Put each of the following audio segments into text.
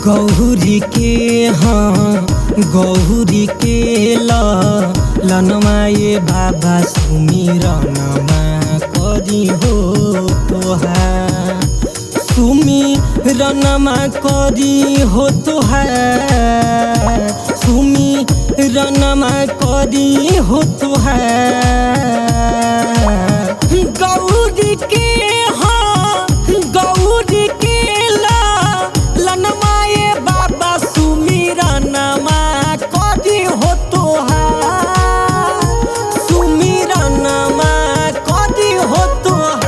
गौरी के हाँ गौरी के लनमाए बाबा सुमिरनमा करी हो तोहार सुमिरनमा करी हो तोहार सुमिरनमा करी हो तोहार गौरी के हाँ गौरी के लनमाए बाबा सुमिरनमा करी हो तोहार सुमिरनमा करी हो तोहार।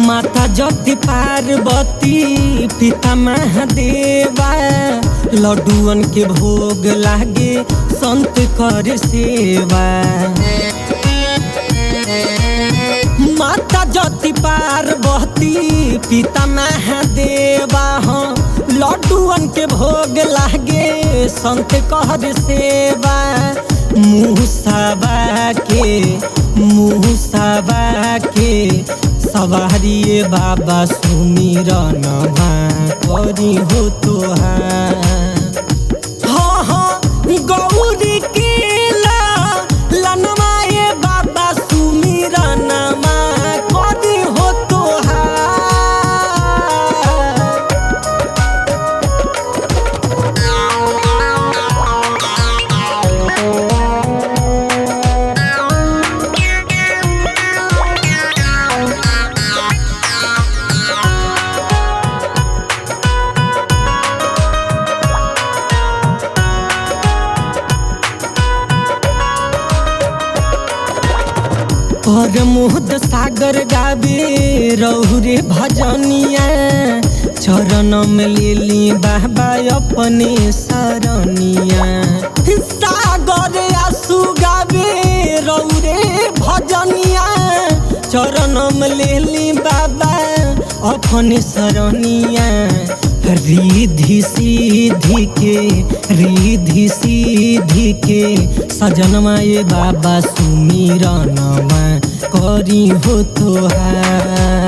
माता जति पार्वती पिता महादेवा लड्डुअन के भोग लागे संत कर सेवा। माता जति पार्वती पिता महादेवा हाँ लड्डुअन के भोग लागे संत कर सेवा। मुसावा के सवारी बाबा सुमिरनमा करी हो तोहार हाँ हाँ गौरी के लनमाए बाबा सुमिरनमा करी हो तोहार। परमोद सागर गावे रहुरे भजनिया चरण में लेली बाबा अपने सरनिया। सागर आसू गावे रहुरे भजनिया चरण में लेली बाबा अपने सरनिया। रिद्धि सीधी के सजनमा ये बाबा सुमिरनमा करी हो तोहार।